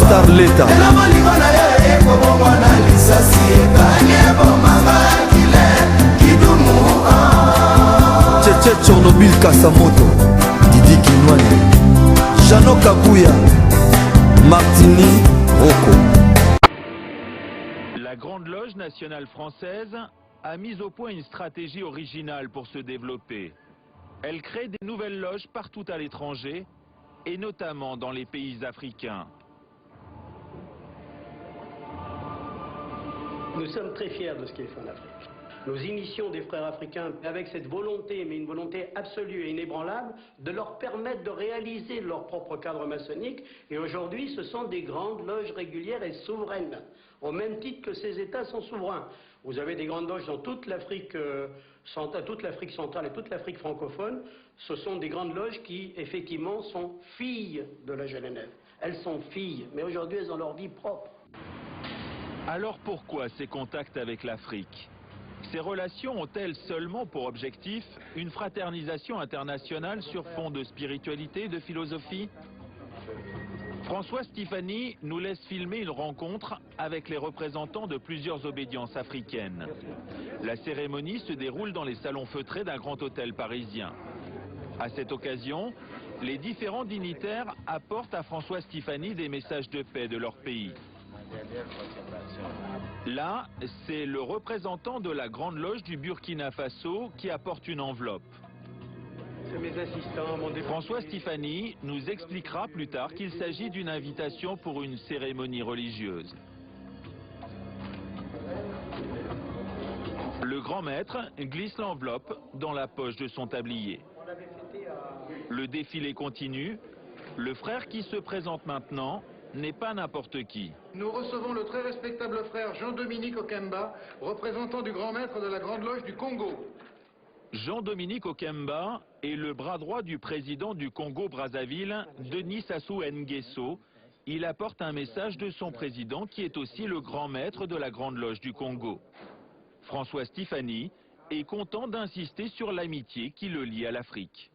Star Leta. Tchétché Tchernobyl Kasamoto, Didi Kinwani, Jano Kabuya, Martini Rocco. La Grande Loge nationale française a mis au point une stratégie originale pour se développer. Elle crée des nouvelles loges partout à l'étranger, et notamment dans les pays africains. Nous sommes très fiers de ce qui est fait en Afrique. Nous initions des frères africains avec cette volonté, mais une volonté absolue et inébranlable, de leur permettre de réaliser leur propre cadre maçonnique. Et aujourd'hui, ce sont des grandes loges régulières et souveraines, au même titre que ces États sont souverains. Vous avez des grandes loges dans toute l'Afrique centrale et toute l'Afrique francophone. Ce sont des grandes loges qui, effectivement, sont filles de la GLNF. Elles sont filles, mais aujourd'hui, elles ont leur vie propre. Alors pourquoi ces contacts avec l'Afrique? Ces relations ont-elles seulement pour objectif une fraternisation internationale sur fond de spiritualité et de philosophie? François Stéphanie nous laisse filmer une rencontre avec les représentants de plusieurs obédiences africaines. La cérémonie se déroule dans les salons feutrés d'un grand hôtel parisien. À cette occasion, les différents dignitaires apportent à François Stéphanie des messages de paix de leur pays. Là, c'est le représentant de la Grande Loge du Burkina Faso qui apporte une enveloppe. Mes assistants, François Stéphanie nous expliquera plus tard qu'il s'agit d'une invitation pour une cérémonie religieuse. Le grand maître glisse l'enveloppe dans la poche de son tablier. Le défilé continue. Le frère qui se présente maintenant n'est pas n'importe qui. Nous recevons le très respectable frère Jean-Dominique Okemba, représentant du grand maître de la Grande Loge du Congo. Jean-Dominique Okemba est le bras droit du président du Congo-Brazzaville, Denis Sassou Nguesso. Il apporte un message de son président qui est aussi le grand maître de la Grande Loge du Congo. François Stéphanie est content d'insister sur l'amitié qui le lie à l'Afrique.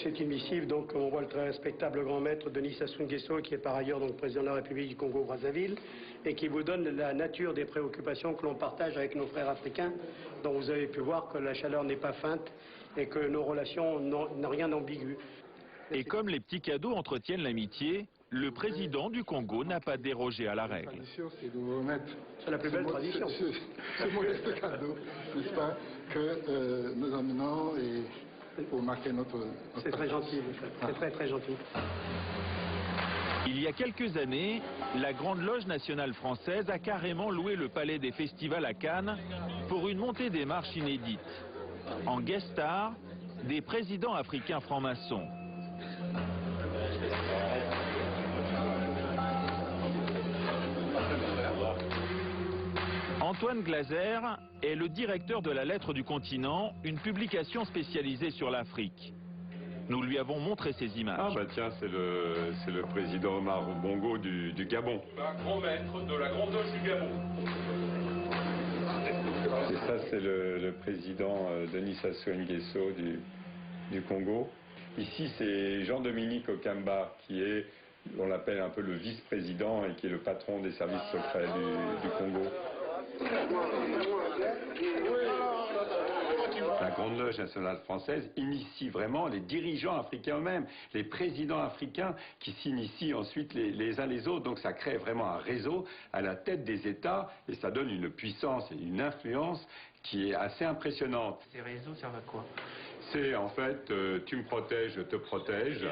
C'est une missive, donc on voit le très respectable grand maître Denis Sassou Nguesso, qui est par ailleurs donc président de la République du Congo-Brazzaville, et qui vous donne la nature des préoccupations que l'on partage avec nos frères africains, dont vous avez pu voir que la chaleur n'est pas feinte et que nos relations n'ont rien d'ambigu. Et comme les petits cadeaux entretiennent l'amitié, le président du Congo n'a pas dérogé à la règle. C'est la plus belle tradition. Ce modeste cadeau, n'est-ce pas, que nous amenons pour marquer notre... C'est très gentil, c'est très très gentil. Il y a quelques années, la Grande Loge nationale française a carrément loué le palais des festivals à Cannes pour une montée des marches inédite. En guest star, des présidents africains francs-maçons. Antoine Glaser est le directeur de la Lettre du Continent, une publication spécialisée sur l'Afrique. Nous lui avons montré ces images. Ah bah tiens, c'est le président Omar Bongo du Gabon. Un grand maître de la Grande Loge du Gabon. Et ça, c'est le président Denis Sassou Nguesso du Congo. Ici, c'est Jean-Dominique Okemba, qui est, on l'appelle un peu le vice-président et qui est le patron des services secrets du Congo. La Grande Loge nationale française initie vraiment les dirigeants africains eux-mêmes, les présidents africains qui s'initient ensuite les uns les autres. Donc ça crée vraiment un réseau à la tête des États et ça donne une puissance et une influence qui est assez impressionnante. Ces réseaux servent à quoi? C'est en fait, tu me protèges, je te protège.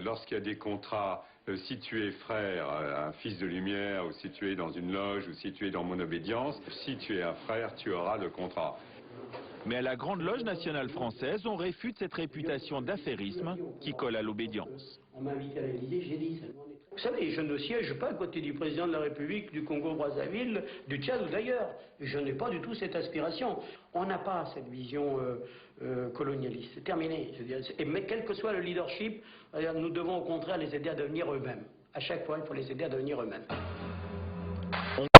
Lorsqu'il y a des contrats, si tu es frère, un fils de lumière, ou si tu es dans une loge, ou si tu es dans mon obédience, si tu es un frère, tu auras le contrat. Mais à la Grande Loge nationale française, on réfute cette réputation d'affairisme qui colle à l'obédience. On m'a invité à l'Élysée, j'ai dit seulement... Vous savez, je ne siège pas à côté du président de la République du Congo-Brazzaville, du Tchad ou d'ailleurs. Je n'ai pas du tout cette aspiration. On n'a pas cette vision colonialiste. C'est terminé. Je veux dire, mais quel que soit le leadership, nous devons au contraire les aider à devenir eux-mêmes. À chaque fois, il faut les aider à devenir eux-mêmes.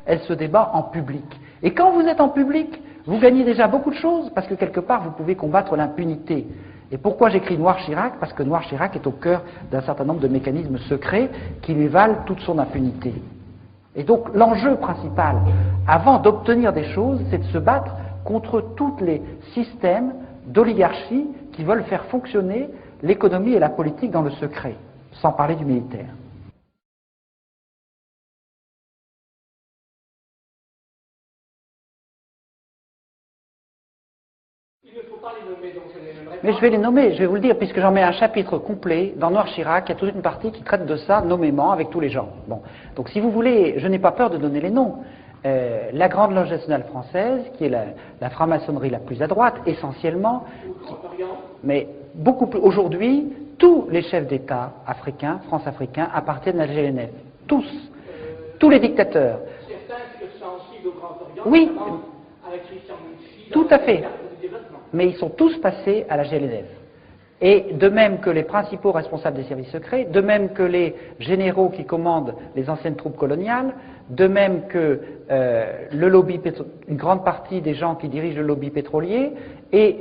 Elle se débat en public. Et quand vous êtes en public, vous gagnez déjà beaucoup de choses, parce que quelque part, vous pouvez combattre l'impunité. Et pourquoi j'écris Noir Chirac? Parce que Noir Chirac est au cœur d'un certain nombre de mécanismes secrets qui lui valent toute son impunité. Et donc l'enjeu principal, avant d'obtenir des choses, c'est de se battre contre tous les systèmes d'oligarchie qui veulent faire fonctionner l'économie et la politique dans le secret, sans parler du militaire. Il ne faut pas les nommer, donc je ne les nommerai pas. Mais je vais les nommer, je vais vous le dire, puisque j'en mets un chapitre complet dans Noir Chirac, il y a toute une partie qui traite de ça nommément avec tous les gens. Bon. Donc si vous voulez, je n'ai pas peur de donner les noms. La Grande Loge nationale française, qui est la franc-maçonnerie la plus à droite, essentiellement, mais beaucoup plus. Aujourd'hui, tous les chefs d'État africains, france-africains, appartiennent à la GLNF. Tous. Tous les dictateurs. Certains furent sensibles au Grand Orient, Oui. avec Christian Mouchy, Tout à fait. du développement. Mais ils sont tous passés à la GLNF. Et de même que les principaux responsables des services secrets, de même que les généraux qui commandent les anciennes troupes coloniales, de même que le lobby une grande partie des gens qui dirigent le lobby pétrolier, et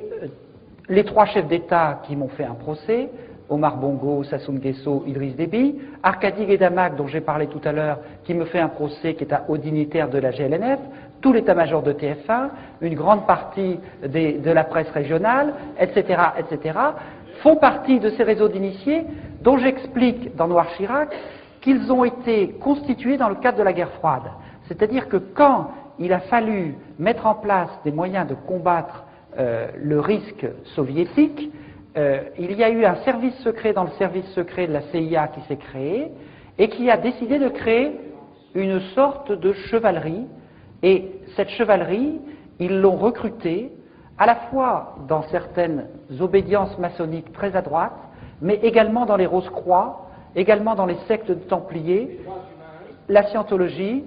les trois chefs d'État qui m'ont fait un procès, Omar Bongo, Sassou Nguesso, Idriss Déby, Arkady Guédamac, dont j'ai parlé tout à l'heure, qui me fait un procès, qui est un haut dignitaire de la GLNF, tout l'état-major de TF1, une grande partie de la presse régionale, etc., etc., font partie de ces réseaux d'initiés dont j'explique dans Noir Chirac qu'ils ont été constitués dans le cadre de la guerre froide. C'est-à-dire que quand il a fallu mettre en place des moyens de combattre le risque soviétique, il y a eu un service secret dans le service secret de la CIA qui s'est créé et qui a décidé de créer une sorte de chevalerie. Et cette chevalerie, ils l'ont recrutée à la fois dans certaines obédiences maçonniques très à droite, mais également dans les Rose-Croix, également dans les sectes de Templiers, la scientologie,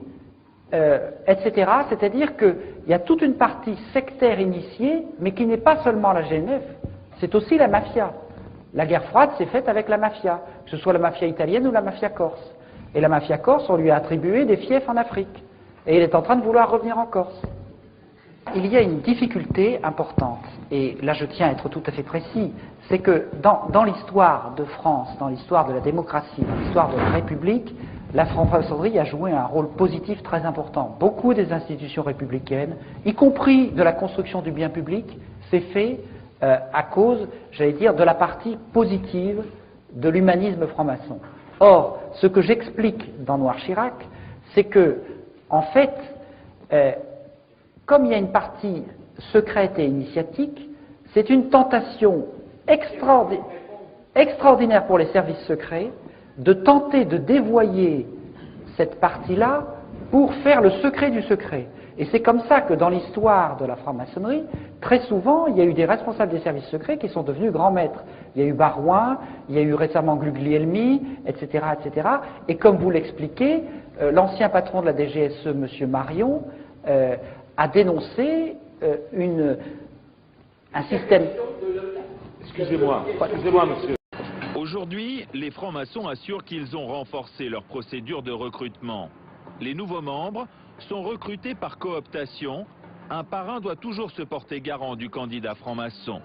etc. C'est-à-dire qu'il y a toute une partie sectaire initiée, mais qui n'est pas seulement la GNF, c'est aussi la mafia. La guerre froide s'est faite avec la mafia, que ce soit la mafia italienne ou la mafia corse. Et la mafia corse, on lui a attribué des fiefs en Afrique. Et il est en train de vouloir revenir en Corse. Il y a une difficulté importante, et là je tiens à être tout à fait précis, c'est que dans l'histoire de France, dans l'histoire de la démocratie, dans l'histoire de la République, la franc-maçonnerie a joué un rôle positif très important. Beaucoup des institutions républicaines, y compris de la construction du bien public, s'est fait à cause, j'allais dire, de la partie positive de l'humanisme franc-maçon. Or, ce que j'explique dans Noir Chirac, c'est que, en fait, comme il y a une partie secrète et initiatique, c'est une tentation extraordinaire pour les services secrets de tenter de dévoyer cette partie-là pour faire le secret du secret. Et c'est comme ça que dans l'histoire de la franc-maçonnerie, très souvent, il y a eu des responsables des services secrets qui sont devenus grands maîtres. Il y a eu Barouin, il y a eu récemment Guglielmi, etc., etc. Et comme vous l'expliquez, l'ancien patron de la DGSE, M. Marion, a dénoncé un système... Excusez-moi, monsieur. Aujourd'hui, les francs-maçons assurent qu'ils ont renforcé leur procédure de recrutement. Les nouveaux membres sont recrutés par cooptation. Un parrain doit toujours se porter garant du candidat franc-maçon.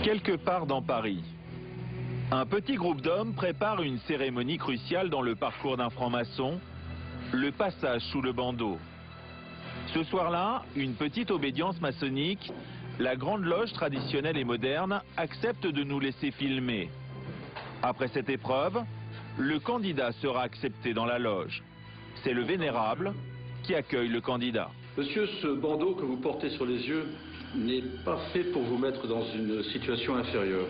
Quelque part dans Paris, un petit groupe d'hommes prépare une cérémonie cruciale dans le parcours d'un franc-maçon, le passage sous le bandeau. Ce soir-là, une petite obédience maçonnique, la Grande Loge traditionnelle et moderne, accepte de nous laisser filmer. Après cette épreuve, le candidat sera accepté dans la loge. C'est le vénérable qui accueille le candidat. Monsieur, ce bandeau que vous portez sur les yeux n'est pas fait pour vous mettre dans une situation inférieure,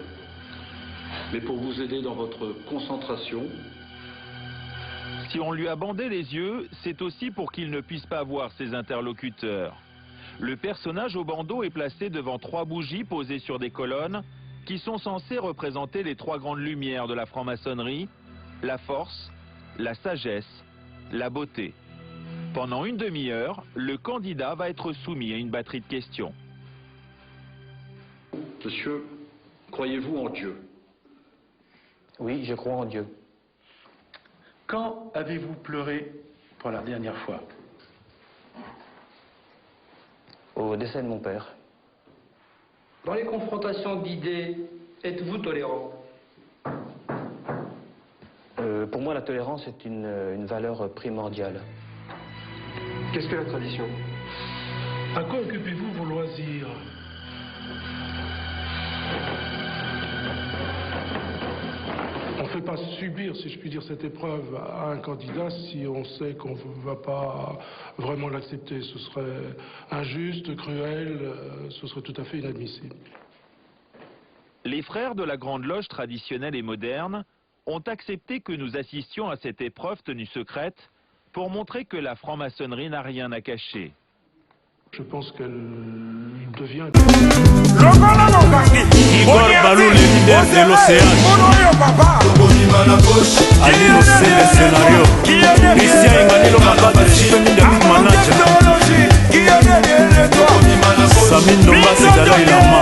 mais pour vous aider dans votre concentration. Si on lui a bandé les yeux, c'est aussi pour qu'il ne puisse pas voir ses interlocuteurs. Le personnage au bandeau est placé devant 3 bougies posées sur des colonnes qui sont censées représenter les 3 grandes lumières de la franc-maçonnerie, la force, la sagesse, la beauté. Pendant une demi-heure, le candidat va être soumis à une batterie de questions. Monsieur, croyez-vous en Dieu? Oui, je crois en Dieu. Quand avez-vous pleuré pour la dernière fois? au décès de mon père. Dans les confrontations d'idées, êtes-vous tolérant? Pour moi, la tolérance est une valeur primordiale. Qu'est-ce que la tradition? À quoi occupez-vous vos loisirs? On ne fait pas subir, si je puis dire, cette épreuve à un candidat si on sait qu'on ne va pas vraiment l'accepter. Ce serait injuste, cruel, ce serait tout à fait inadmissible. Les frères de la Grande Loge traditionnelle et moderne ont accepté que nous assistions à cette épreuve tenue secrète pour montrer que la franc-maçonnerie n'a rien à cacher. Je pense qu'elle devient... Igor Balou, le leader de l'océan. Ali Mossé, le scénario. Christian Emmanuel Mabata, Stephen de manager. Samin Domba, c'est Dalai Lama.